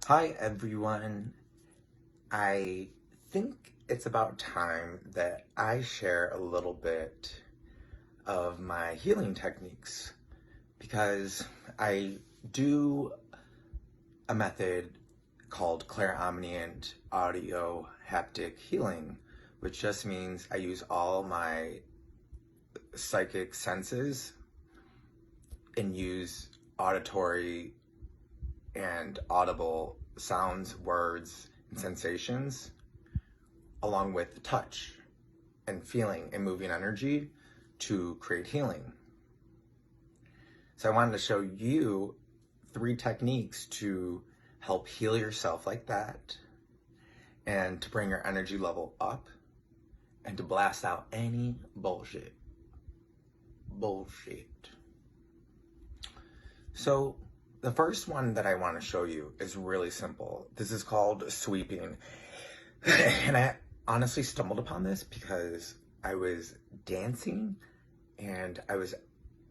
Hi everyone. I think it's about time that I share a little bit of my healing techniques because I do a method called clairomnient audio haptic healing, which just means I use all my psychic senses and use auditory and audible sounds, words, and sensations, along with touch and feeling and moving energy to create healing. So I wanted to show you 3 techniques to help heal yourself like that, and to bring your energy level up, and to blast out any bullshit. So the first one that I want to show you is really simple. This is called sweeping. And I honestly stumbled upon this because I was dancing and I was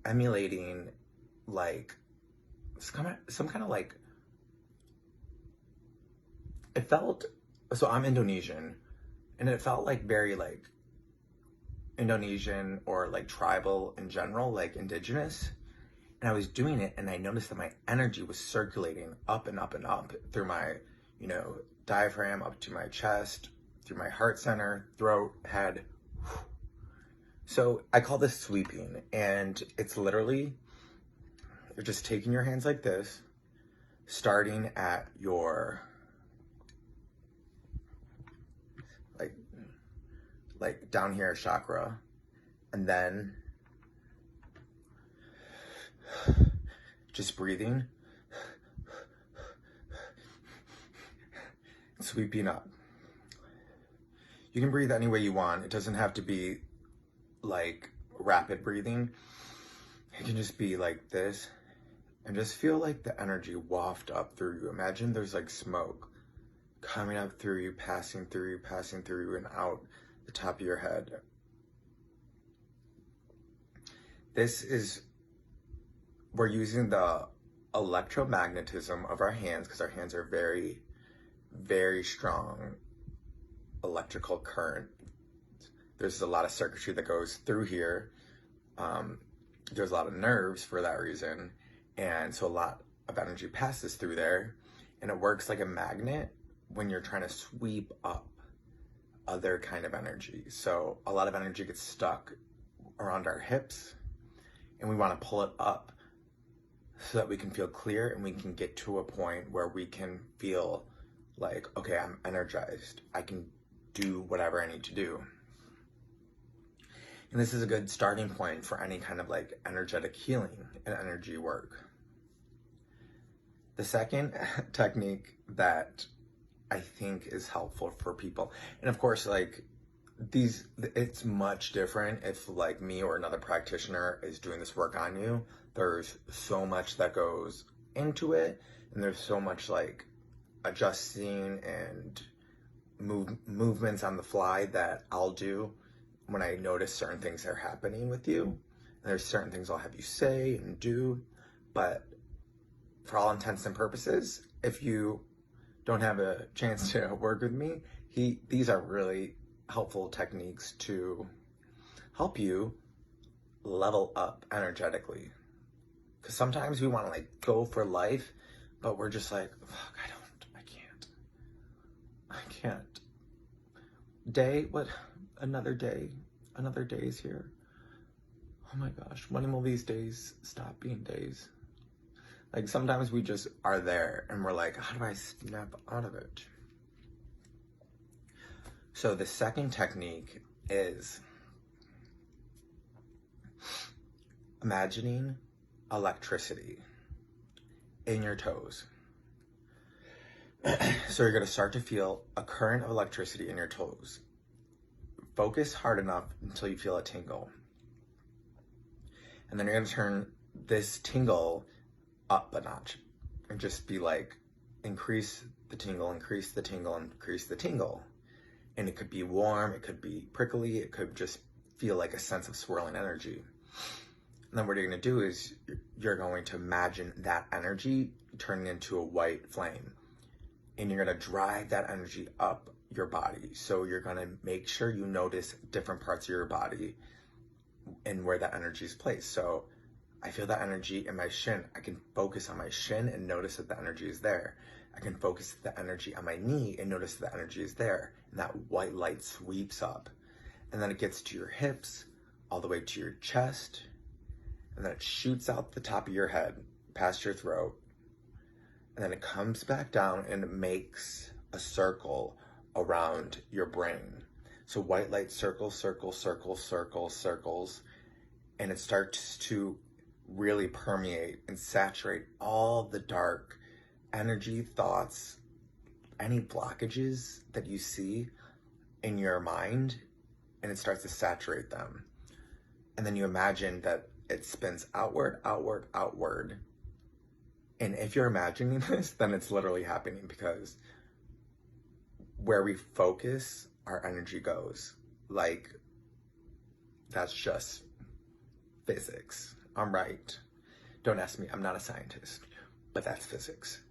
emulating like some kind of like, it felt, so I'm Indonesian, and it felt like very like Indonesian or like tribal in general, like indigenous. And I was doing it and I noticed that my energy was circulating up and up and up through my, diaphragm, up to my chest, through my heart center, throat, head. So I call this sweeping, and it's literally, you're just taking your hands like this, starting at your, like down here chakra, and then just breathing, sweeping up. You can breathe any way you want. It doesn't have to be like rapid breathing. It can just be like this, and just feel like the energy waft up through you. Imagine there's like smoke coming up through you, passing through you, and out the top of your head. We're using the electromagnetism of our hands, because our hands are very, very strong electrical current. There's a lot of circuitry that goes through here. There's a lot of nerves for that reason. And so a lot of energy passes through there, and it works like a magnet when you're trying to sweep up other kind of energy. So a lot of energy gets stuck around our hips, and we want to pull it up so that we can feel clear and we can get to a point where we can feel like, okay, I'm energized. I can do whatever I need to do. And this is a good starting point for any kind of like energetic healing and energy work. The second technique that I think is helpful for people, and of course, like it's much different if like me or another practitioner is doing this work on you. There's so much that goes into it, and there's so much like adjusting and movements on the fly that I'll do when I notice certain things are happening with you. And there's certain things I'll have you say and do, but for all intents and purposes, if you don't have a chance to work with me, these are really helpful techniques to help you level up energetically. Because sometimes we want to like go for life, but we're just like, fuck, I can't. Another day is here. Oh my gosh, when will these days stop being days? Like sometimes we just are there and we're like, how do I snap out of it? So the second technique is imagining electricity in your toes. So you're gonna start to feel a current of electricity in your toes. Focus hard enough until you feel a tingle. And then you're gonna turn this tingle up a notch and just be like, increase the tingle, increase the tingle, increase the tingle. And it could be warm, it could be prickly, it could just feel like a sense of swirling energy. And then what you're gonna do is you're going to imagine that energy turning into a white flame. and you're going to drive that energy up your body. So you're going to make sure you notice different parts of your body and where that energy is placed. So I feel that energy in my shin. I can focus on my shin and notice that the energy is there. I can focus the energy on my knee and notice that the energy is there. And that white light sweeps up. And then it gets to your hips, all the way to your chest. And then it shoots out the top of your head, past your throat. And then it comes back down and it makes a circle around your brain. So white light circles, circles, circles, circles, circles. And it starts to really permeate and saturate all the dark energy, thoughts, any blockages that you see in your mind, and it starts to saturate them. And then you imagine that it spins outward, outward, outward. And if you're imagining this, then it's literally happening, because where we focus, our energy goes. Like, that's just physics. I'm right. Don't ask me, I'm not a scientist, but that's physics.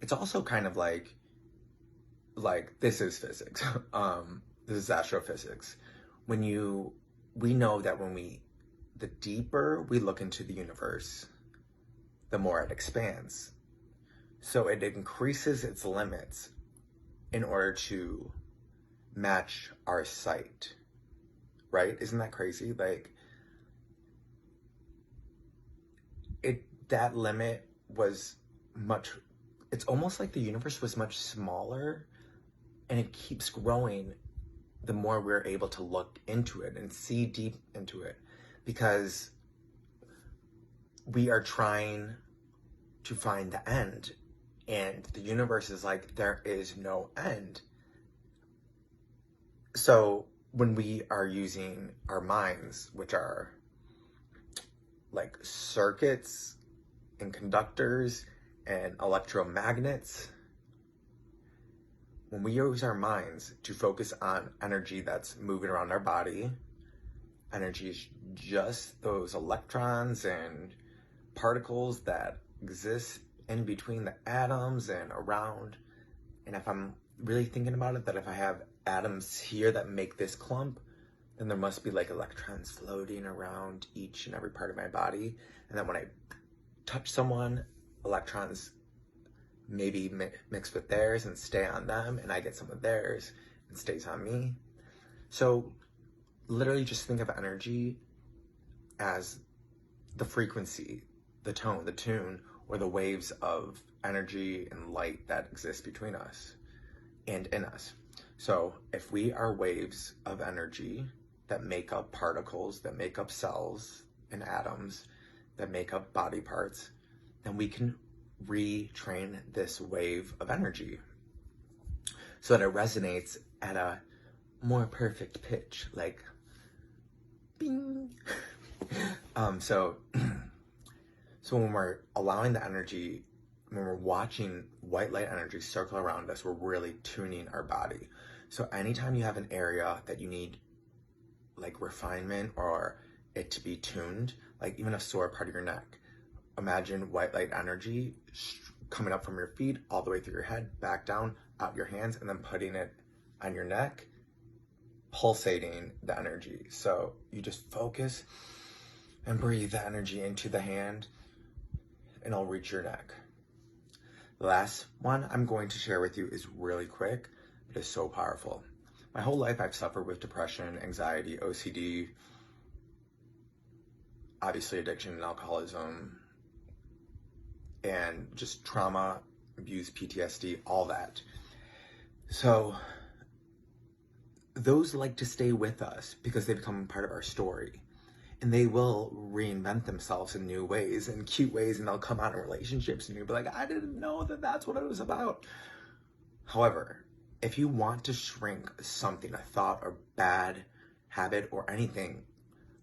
It's also kind of like this is physics. This is astrophysics. We know that the deeper we look into the universe, the more it expands. So it increases its limits in order to match our sight, right? Isn't that crazy? Like, that limit was it's almost like the universe was much smaller, and it keeps growing the more we're able to look into it and see deep into it, because we are trying to find the end, and the universe is like, there is no end. So when we are using our minds, which are like circuits and conductors and electromagnets, when we use our minds to focus on energy that's moving around our body, energy is just those electrons and particles that exist in between the atoms and around. And if I'm really thinking about it, that if I have atoms here that make this clump, then there must be like electrons floating around each and every part of my body. And then when I touch someone, electrons maybe mix with theirs and stay on them, and I get some of theirs and stays on me. So literally just think of energy as the frequency, the tone, the tune, or the waves of energy and light that exist between us and in us. So if we are waves of energy that make up particles, that make up cells and atoms, that make up body parts, then we can retrain this wave of energy so that it resonates at a more perfect pitch, like bing. So when we're allowing the energy, when we're watching white light energy circle around us, we're really tuning our body. So anytime you have an area that you need like refinement or it to be tuned, like even a sore part of your neck, imagine white light energy coming up from your feet all the way through your head, back down, out your hands, and then putting it on your neck, pulsating the energy. So you just focus and breathe the energy into the hand, and it'll reach your neck. The last one I'm going to share with you is really quick, but it's so powerful. My whole life I've suffered with depression, anxiety, OCD, obviously addiction and alcoholism, and just trauma, abuse, PTSD, all that. So those like to stay with us because they become part of our story. And they will reinvent themselves in new ways and cute ways, and they'll come out in relationships and you'll be like, I didn't know that that's what it was about. However, if you want to shrink something, a thought or bad habit or anything,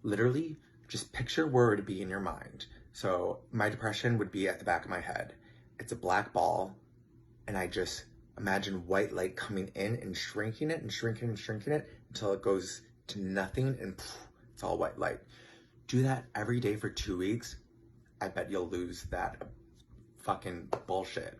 literally just picture where it would be in your mind. So my depression would be at the back of my head. It's a black ball, and I just imagine white light coming in and shrinking it and shrinking and shrinking it until it goes to nothing, and it's all white light. Do that every day for 2 weeks. I bet you'll lose that fucking bullshit.